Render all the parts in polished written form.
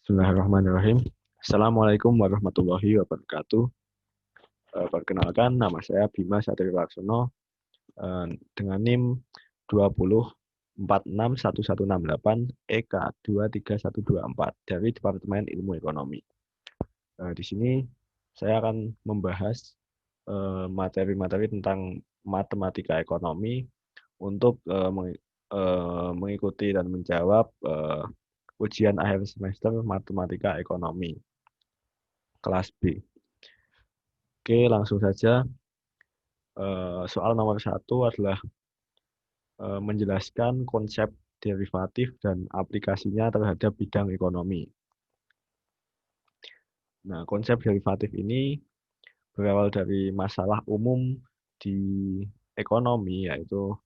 Bismillahirrahmanirrahim. Assalamualaikum warahmatullahi wabarakatuh. Perkenalkan, nama saya Bima Satriwaksono dengan NIM 20461168 EK23124 dari Departemen Ilmu Ekonomi. Di sini saya akan membahas materi-materi tentang matematika ekonomi untuk mengikuti dan menjawab ujian akhir semester matematika ekonomi kelas B. Oke, langsung saja. Soal nomor 1 adalah menjelaskan konsep derivatif dan aplikasinya terhadap bidang ekonomi. Nah, konsep derivatif ini berawal dari masalah umum di ekonomi, yaitu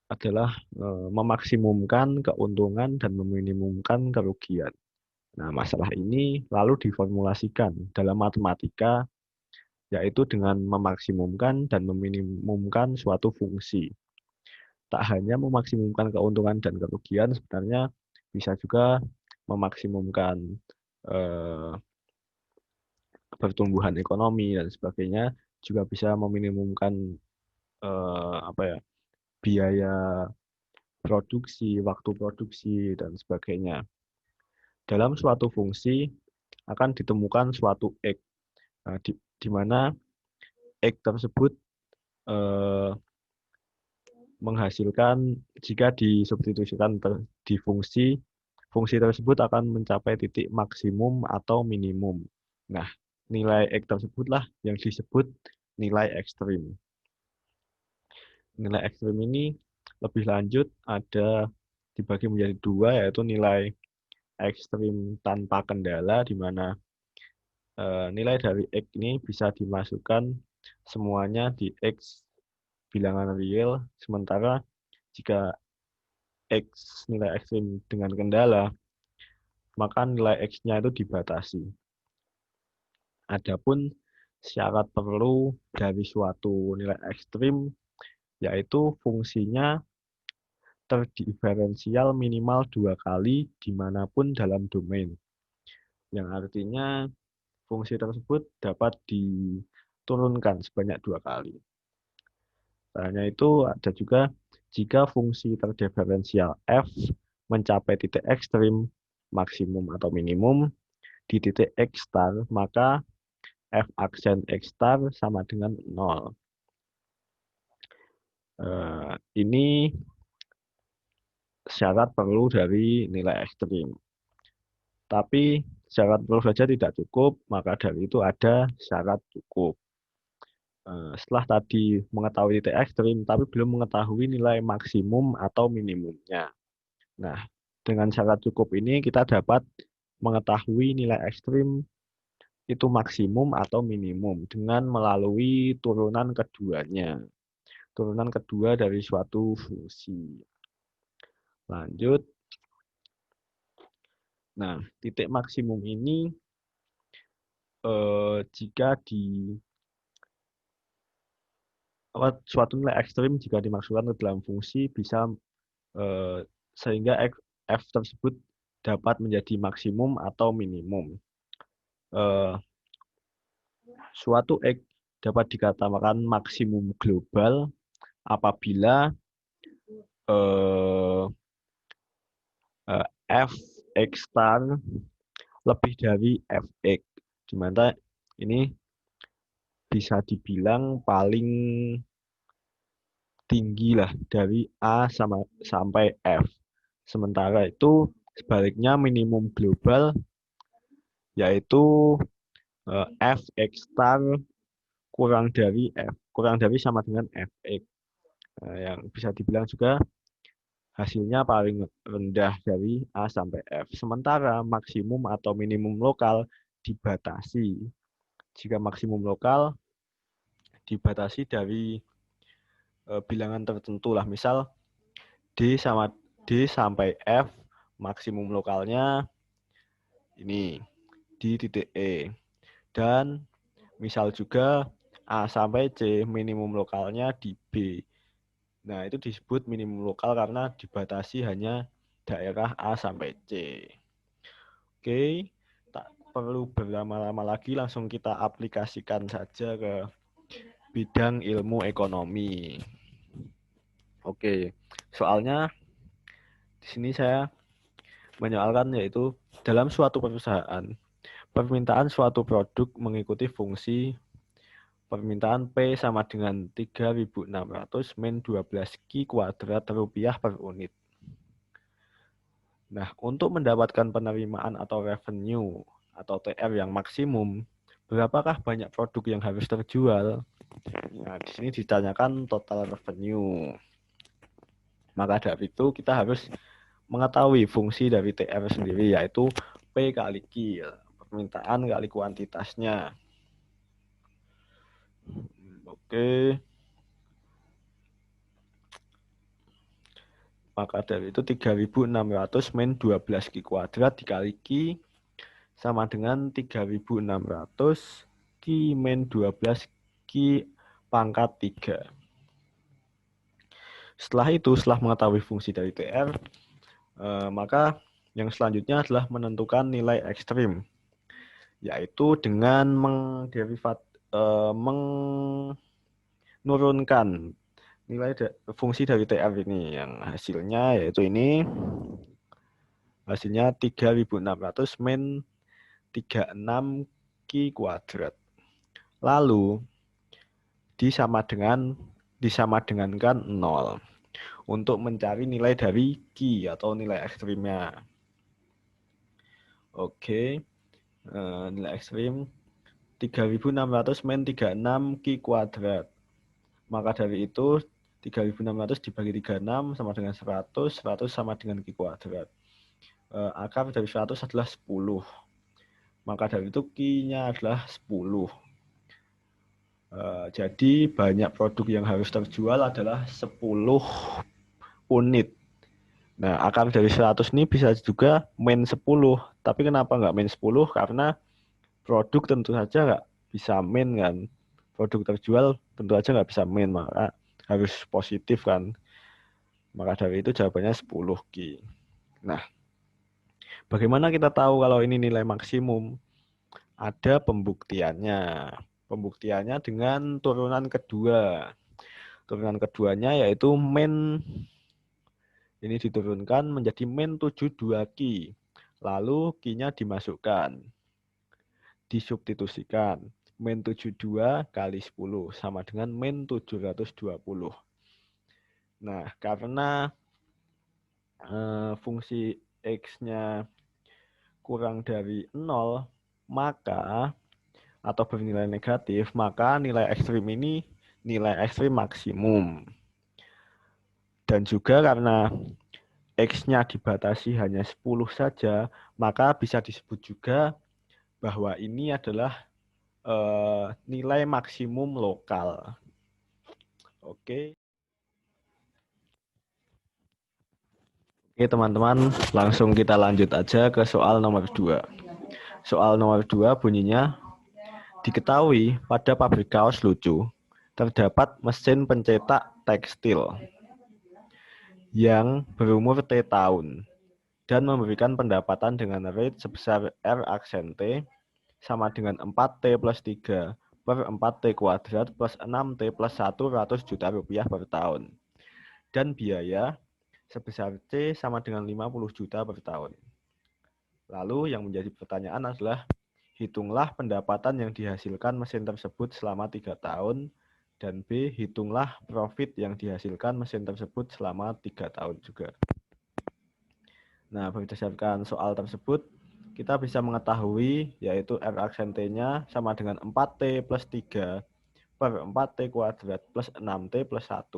adalah memaksimumkan keuntungan dan meminimumkan kerugian. Nah, masalah ini lalu diformulasikan dalam matematika, yaitu dengan memaksimumkan dan meminimumkan suatu fungsi. Tak hanya memaksimumkan keuntungan dan kerugian, sebenarnya bisa juga memaksimumkan pertumbuhan ekonomi dan sebagainya, juga bisa meminimumkan biaya produksi, waktu produksi, dan sebagainya. Dalam suatu fungsi akan ditemukan suatu X, di mana X tersebut menghasilkan, jika disubstitusikan di fungsi tersebut akan mencapai titik maksimum atau minimum. Nah, nilai X tersebutlah yang disebut nilai ekstrim. Nilai ekstrim ini lebih lanjut ada dibagi menjadi dua, yaitu nilai ekstrim tanpa kendala, di mana nilai dari X ini bisa dimasukkan semuanya di X bilangan real, sementara jika X nilai ekstrim dengan kendala, maka nilai X-nya itu dibatasi. Adapun syarat perlu dari suatu nilai ekstrim, yaitu fungsinya terdiferensial minimal 2 kali dimanapun dalam domain. Yang artinya fungsi tersebut dapat diturunkan sebanyak 2 kali. Caranya itu ada juga jika fungsi terdiferensial f mencapai titik ekstrim, maksimum atau minimum, di titik X star, maka f aksen X star sama dengan 0. Ini syarat perlu dari nilai ekstrim. Tapi syarat perlu saja tidak cukup, maka dari itu ada syarat cukup. Setelah tadi mengetahui titik ekstrim, tapi belum mengetahui nilai maksimum atau minimumnya. Nah, dengan syarat cukup ini kita dapat mengetahui nilai ekstrim itu maksimum atau minimum dengan melalui turunan keduanya. Turunan kedua dari suatu fungsi. Lanjut. Nah, titik maksimum ini jika suatu nilai ekstrim jika dimasukkan ke dalam fungsi bisa sehingga f tersebut dapat menjadi maksimum atau minimum. Suatu X dapat dikatakan maksimum global apabila f x star lebih dari fx, di mana ini bisa dibilang paling tinggi lah dari A sampai F. Sementara itu sebaliknya minimum global yaitu fx star kurang dari sama dengan fx. Yang bisa dibilang juga hasilnya paling rendah dari A sampai F. Sementara maksimum atau minimum lokal dibatasi. Jika maksimum lokal dibatasi dari bilangan tertentu lah, misal D sampai F, maksimum lokalnya ini di titik E, dan misal juga A sampai C, minimum lokalnya di B. Nah, itu disebut minimum lokal karena dibatasi hanya daerah A sampai C. Oke, tak perlu berlama-lama lagi, langsung kita aplikasikan saja ke bidang ilmu ekonomi. Oke, soalnya di sini saya menyoalkan yaitu dalam suatu perusahaan, permintaan suatu produk mengikuti fungsi permintaan P sama dengan 3.600 min 12 Ki kuadrat rupiah per unit. Nah, untuk mendapatkan penerimaan atau revenue atau TR yang maksimum, berapakah banyak produk yang harus terjual? Nah, di sini ditanyakan total revenue. Maka dari itu kita harus mengetahui fungsi dari TR sendiri, yaitu P kali Q, permintaan kali kuantitasnya. Oke. Maka dari itu 3.600 min 12 Q kuadrat dikali Q sama dengan 3.600 Q min 12 Q pangkat 3. Setelah itu, setelah mengetahui fungsi dari TR, maka yang selanjutnya adalah menentukan nilai ekstrim, yaitu dengan menurunkan nilai fungsi dari TR ini, yang hasilnya yaitu ini, hasilnya 3.600 min 36 Q kuadrat. Lalu disamadengankan 0 untuk mencari nilai dari Q atau nilai ekstrimnya. Oke, nilai ekstrim 3.600 min 36 Q kuadrat. Maka dari itu 3.600 dibagi 36 sama dengan 100, 100 sama dengan Q kuadrat. Akar dari 100 adalah 10. Maka dari itu Q-nya adalah 10. Jadi banyak produk yang harus terjual adalah 10 unit. Nah, akar dari 100 ini bisa juga min 10. Tapi kenapa nggak min 10? Karena produk tentu saja nggak bisa min kan. Produk terjual tentu saja nggak bisa min, maka harus positif kan. Maka dari itu jawabannya 10 Q. Nah, bagaimana kita tahu kalau ini nilai maksimum? Ada pembuktiannya. Pembuktiannya dengan turunan kedua. Turunan keduanya yaitu min, ini diturunkan menjadi min 72 Q. Lalu Q-nya dimasukkan. Disubstitusikan. Min 72 kali 10 sama dengan min 720. Nah, karena fungsi X-nya kurang dari 0, maka atau bernilai negatif, maka nilai ekstrim ini nilai ekstrim maksimum. Dan juga karena X-nya dibatasi hanya 10 saja, maka bisa disebut juga bahwa ini adalah nilai maksimum lokal. Oke. Oke teman-teman, langsung kita lanjut aja ke soal nomor 2. Soal nomor 2 bunyinya, diketahui pada pabrik kaos lucu terdapat mesin pencetak tekstil yang berumur T tahun dan memberikan pendapatan dengan rate sebesar R aksen T sama dengan 4T plus 3 per 4T kuadrat plus 6T plus 100 juta rupiah per tahun. Dan biaya sebesar C sama dengan 50 juta per tahun. Lalu yang menjadi pertanyaan adalah, hitunglah pendapatan yang dihasilkan mesin tersebut selama 3 tahun, dan B, hitunglah profit yang dihasilkan mesin tersebut selama 3 tahun juga. Nah, berdasarkan soal tersebut, kita bisa mengetahui yaitu R aksen T-nya sama dengan 4T plus 3 per 4T kuadrat plus 6T plus 1.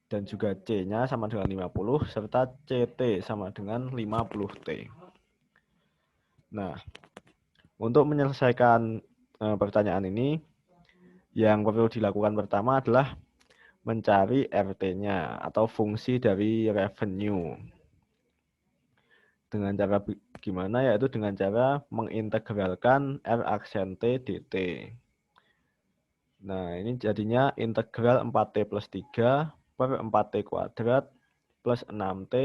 Dan juga C-nya sama dengan 50, serta CT sama dengan 50T. Nah, untuk menyelesaikan pertanyaan ini, yang perlu dilakukan pertama adalah mencari RT-nya atau fungsi dari revenue. Dengan cara gimana? Yaitu dengan cara mengintegralkan R aksen T dt. Nah, ini jadinya integral 4T plus 3 per 4T kuadrat plus 6T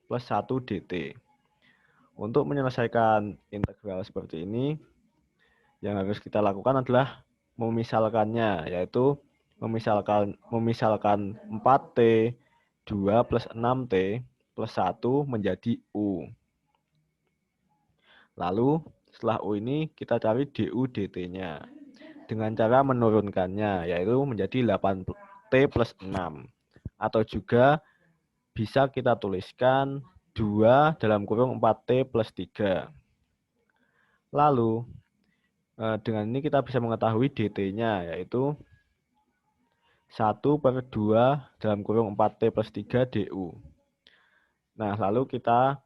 plus 1 dt. Untuk menyelesaikan integral seperti ini, yang harus kita lakukan adalah memisalkannya, yaitu memisalkan 4T 2 plus 6T plus 1 menjadi U. Lalu setelah U ini kita cari DU DT-nya dengan cara menurunkannya, yaitu menjadi 8T plus 6. Atau juga bisa kita tuliskan 2 dalam kurung 4T plus 3. Lalu dengan ini kita bisa mengetahui DT-nya, yaitu 1/2 dalam kurung 4T plus 3 DU. Nah, lalu kita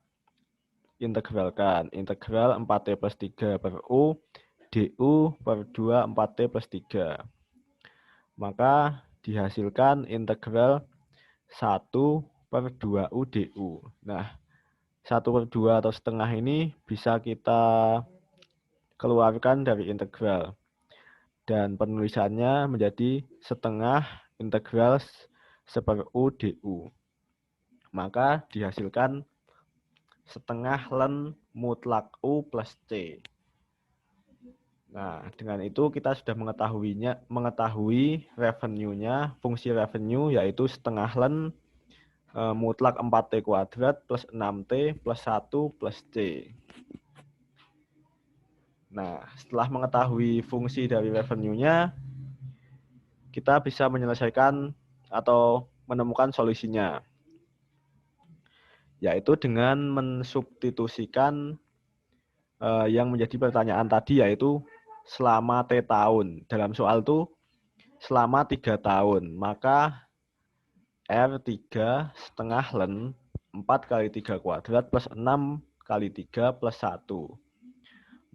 integralkan. Integral 4T plus 3 per U, DU per 2 4T plus 3. Maka dihasilkan integral 1/2U DU. Nah, 1/2 atau setengah ini bisa kita keluarkan dari integral. Dan penulisannya menjadi setengah integral 1/U DU. Maka dihasilkan setengah ln mutlak U plus C. Nah, dengan itu kita sudah mengetahui revenue-nya, fungsi revenue yaitu setengah ln mutlak 4T kuadrat plus 6T plus 1 plus C. Nah, setelah mengetahui fungsi dari revenue-nya, kita bisa menyelesaikan atau menemukan solusinya, yaitu dengan mensubstitusikan yang menjadi pertanyaan tadi, yaitu selama T tahun. Dalam soal itu selama 3 tahun, maka R3 setengah ln 4 kali 3 kuadrat plus 6 kali 3 plus 1.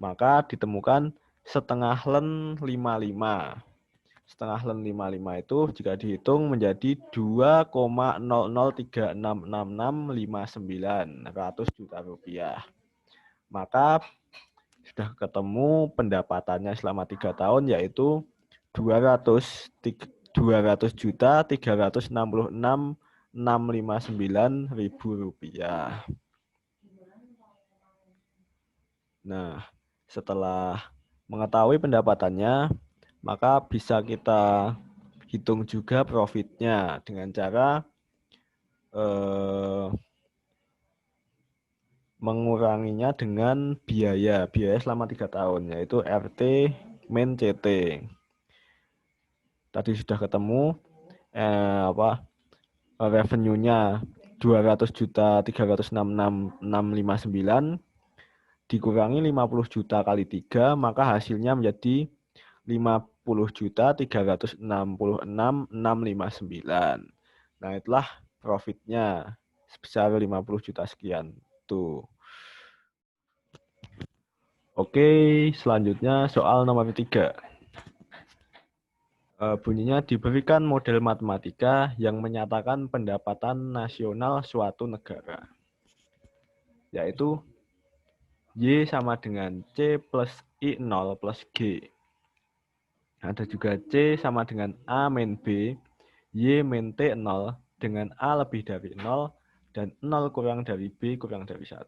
Maka ditemukan setengah ln 55. Setengah ln 55 itu jika dihitung menjadi 2,00366659 juta rupiah. Maka sudah ketemu pendapatannya selama 3 tahun, yaitu 200.366.659.000 rupiah. Nah, setelah mengetahui pendapatannya, maka bisa kita hitung juga profitnya dengan cara menguranginya dengan biaya selama 3 tahun, yaitu RT min CT. Tadi sudah ketemu revenue-nya 200.366.659 dikurangi 50 juta kali 3, maka hasilnya menjadi 50.366.659. Nah, itulah profitnya sebesar 50 juta sekian. Tuh. Oke, selanjutnya soal nomor 3. Bunyinya diberikan model matematika yang menyatakan pendapatan nasional suatu negara, yaitu Y sama dengan C plus I0 plus G. Ada juga C sama dengan A min B, Y min T0 dengan A lebih dari 0, dan 0 kurang dari B kurang dari 1.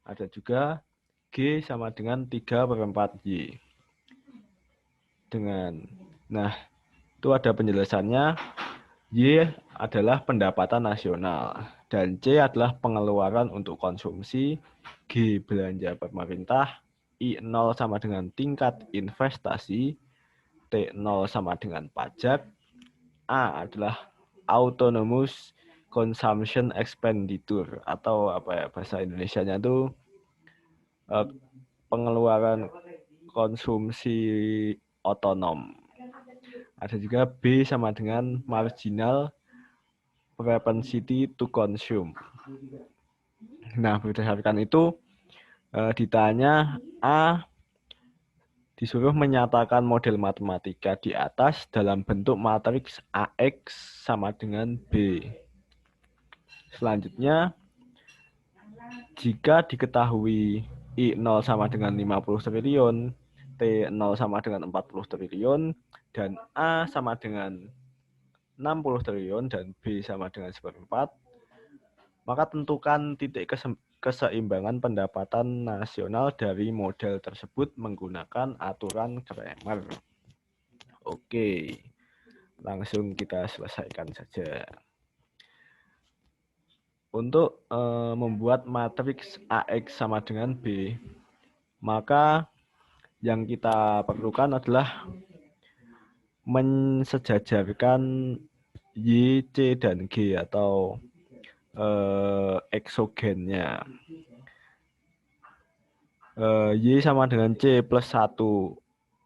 Ada juga G sama dengan 3/4 Y. Nah, itu ada penjelasannya. Y adalah pendapatan nasional, dan C adalah pengeluaran untuk konsumsi, G belanja pemerintah, I0 sama dengan tingkat investasi, T0 sama dengan pajak, A adalah autonomous consumption expenditure, atau bahasa Indonesianya itu pengeluaran konsumsi otonom. Ada juga B sama dengan marginal propensity to consume. Nah, berdasarkan itu ditanya A disuruh menyatakan model matematika di atas dalam bentuk matriks AX sama dengan B. Selanjutnya, jika diketahui I0 sama dengan 50 triliun, T0 sama dengan 40 triliun, dan A sama dengan 60 triliun, dan B sama dengan 1/4, Maka tentukan titik keseimbangan pendapatan nasional dari model tersebut menggunakan aturan Kramer. Oke, langsung kita selesaikan saja. Untuk membuat matriks AX sama dengan B, maka yang kita perlukan adalah mensejajarkan Y, C, dan G atau eksogennya. Y sama dengan C plus 1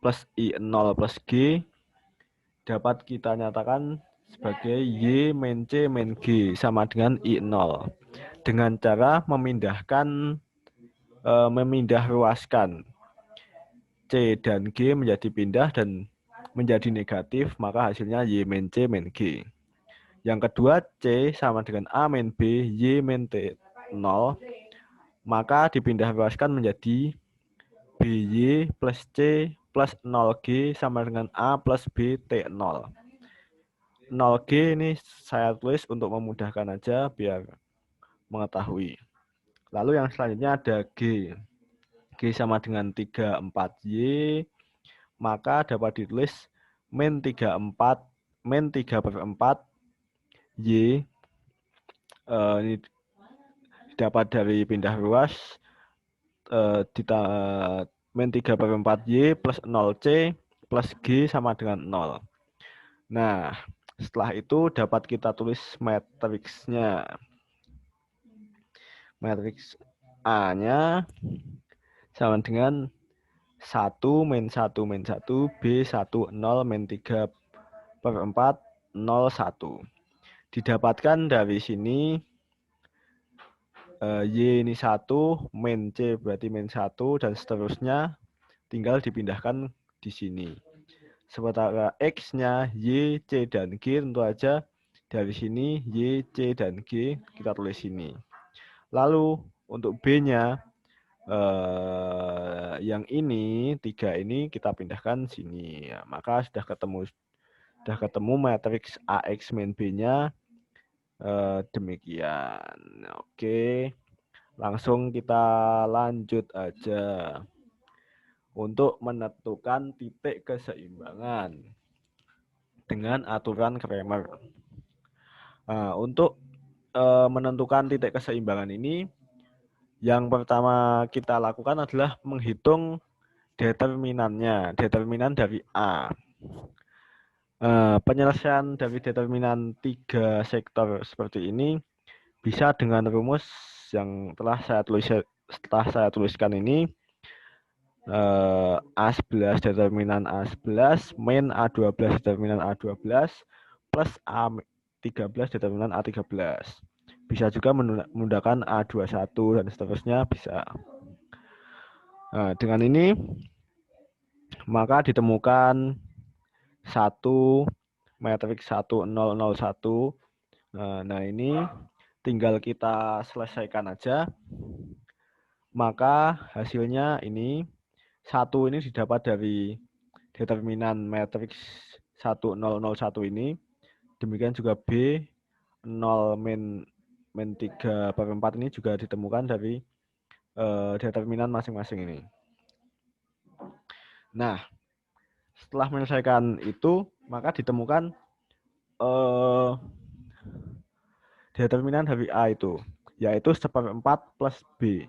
plus I0 plus G dapat kita nyatakan sebagai Y min C min G sama dengan I0 dengan cara memindah ruaskan C dan G menjadi pindah dan menjadi negatif, maka hasilnya Y min C min G. Yang kedua, C sama dengan A min B, Y min T 0, maka dipindah ruaskan menjadi BY plus C plus 0G sama dengan A plus B T 0. 0G ini saya tulis untuk memudahkan aja biar mengetahui. Lalu yang selanjutnya ada G. G sama dengan 34Y, maka dapat ditulis min 34 min 3/4 Y. Ini dapat dari pindah ruas min 3/4 Y plus 0C plus G sama dengan 0. Nah, setelah itu dapat kita tulis matriksnya. Matriks A-nya sama dengan 1 min 1 min 1 B 1 0 min 3/4 0 1. Didapatkan dari sini Y ini 1, min C berarti min 1 dan seterusnya tinggal dipindahkan di sini. Sementara X-nya Y, C, dan G tentu aja dari sini Y, C, dan G kita tulis sini. Lalu untuk B-nya yang ini 3 ini kita pindahkan sini. Ya, maka sudah ketemu matriks AX min B-nya demikian. Oke. Langsung kita lanjut aja untuk menentukan titik keseimbangan dengan aturan Kramer. Nah, untuk menentukan titik keseimbangan ini, yang pertama kita lakukan adalah menghitung determinannya, determinan dari A. Penyelesaian dari determinan 3 sektor seperti ini bisa dengan rumus yang telah saya tuliskan ini. A11 determinan A11 min A12 determinan A12 plus A13 determinan A13. Bisa juga menggunakan A21 dan seterusnya bisa. Nah, dengan ini maka ditemukan 1 matriks 1001. Nah, ini tinggal kita selesaikan aja. Maka hasilnya ini 1 ini didapat dari determinan matriks 1001 ini. Demikian juga B 0 min 3/4 ini juga ditemukan dari determinan masing-masing ini. Nah, setelah menyelesaikan itu, maka ditemukan determinan dari A itu, yaitu 1/4 plus B.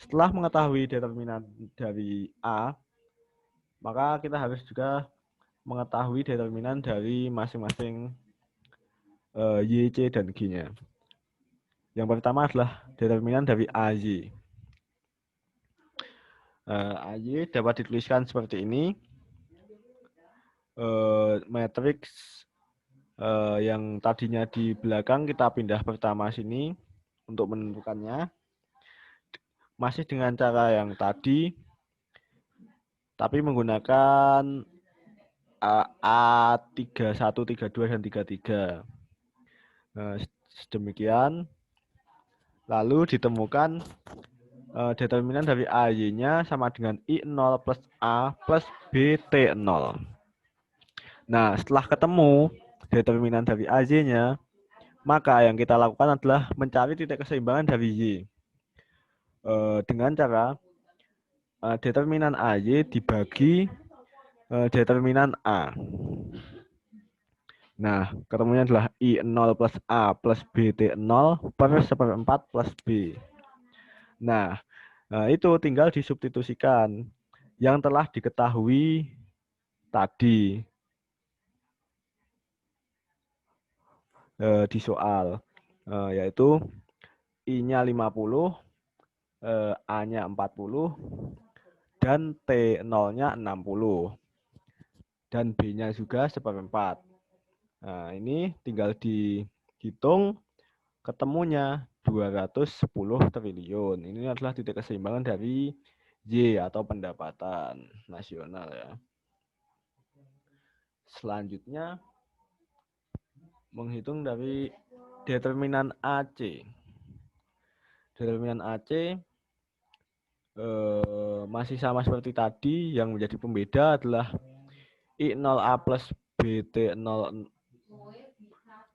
Setelah mengetahui determinan dari A, maka kita harus juga mengetahui determinan dari masing-masing Y, C, dan G-nya. Yang pertama adalah determinan dari AY. AY dapat dituliskan seperti ini. Matriks yang tadinya di belakang kita pindah pertama sini untuk menentukannya. Masih dengan cara yang tadi, tapi menggunakan A31, 32, dan 33. Demikian. Lalu ditemukan determinan dari AY-nya sama dengan I0 plus A plus BT0. Nah, setelah ketemu determinan dari AY-nya, Maka yang kita lakukan adalah mencari titik keseimbangan dari Y. Dengan cara determinan AY dibagi determinan A. Nah, ketemunya adalah I0 plus A plus BT0 per 1/4 plus B. Nah, itu tinggal disubstitusikan yang telah diketahui tadi di soal, yaitu I-nya 50, A-nya 40, dan T0-nya 60. Dan B-nya juga 1/4. Nah, ini tinggal dihitung, ketemunya 210 triliun. Ini adalah titik keseimbangan dari Y atau pendapatan nasional ya. Selanjutnya menghitung dari determinan AC. Determinan AC masih sama seperti tadi, yang menjadi pembeda adalah I0A plus BT0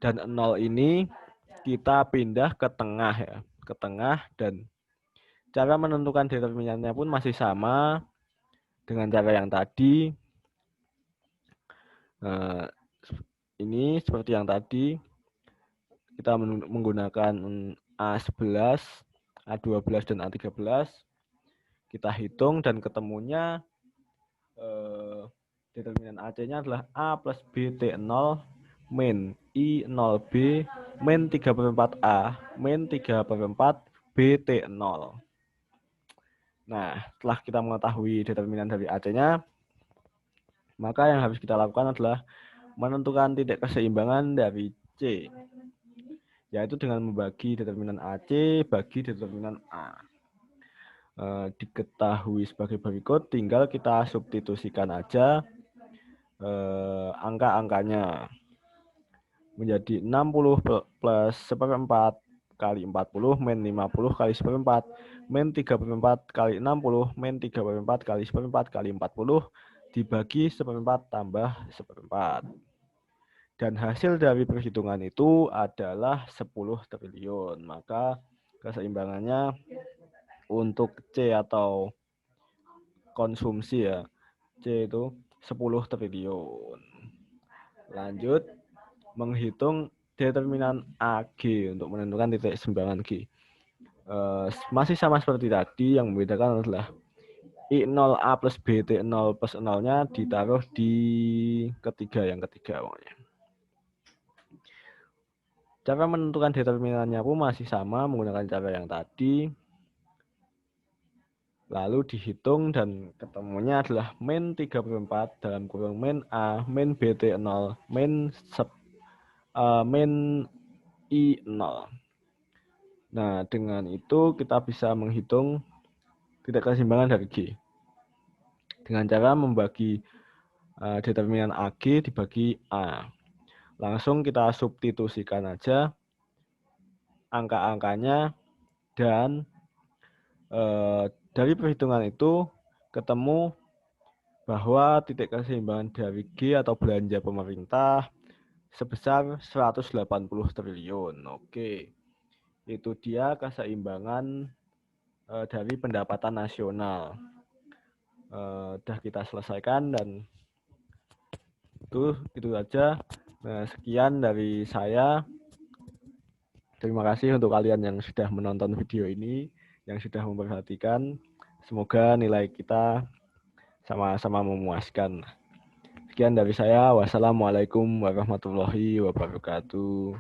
dan 0 ini kita pindah ke tengah ya, ke tengah, dan cara menentukan determinannya pun masih sama dengan cara yang tadi. Ini seperti yang tadi, kita menggunakan A11, A12, dan A13. Kita hitung dan ketemunya determinan AC-nya adalah A plus BT0 min I0B min 3/4A min 3/4 BT0. Nah, setelah kita mengetahui determinan dari AC-nya, maka yang harus kita lakukan adalah menentukan titik keseimbangan dari C, yaitu dengan membagi determinan AC bagi determinan A. Diketahui sebagai berikut, tinggal kita substitusikan aja angka-angkanya menjadi 60 plus 1/4 kali 40 min 50 kali 1/4 min 3/4 kali 60 min 3/4 kali 1/4 kali 40 dibagi 1/4 tambah 1/4. Dan hasil dari perhitungan itu adalah 10 triliun. Maka keseimbangannya untuk C atau konsumsi ya, C itu 10 triliun. Lanjut, menghitung determinan AG untuk menentukan titik keseimbangan G. Masih sama seperti tadi, yang membedakan adalah I0A plus BT0 plus 0-nya ditaruh di yang ketiga pokoknya. Cara menentukan determinannya pun masih sama menggunakan cara yang tadi. Lalu dihitung dan ketemunya adalah min 3/4 dalam kurung min A min BT0 min I0. Nah, dengan itu kita bisa menghitung titik keseimbangan dari G dengan cara membagi determinan AG dibagi A. Langsung kita substitusikan aja angka-angkanya, dan dari perhitungan itu ketemu bahwa titik keseimbangan dari G atau belanja pemerintah sebesar 180 triliun. Oke, itu dia keseimbangan dari pendapatan nasional. Sudah kita selesaikan, dan itu saja. Nah, sekian dari saya. Terima kasih untuk kalian yang sudah menonton video ini, yang sudah memperhatikan. Semoga nilai kita sama-sama memuaskan. Sekian dari saya. Wassalamualaikum warahmatullahi wabarakatuh.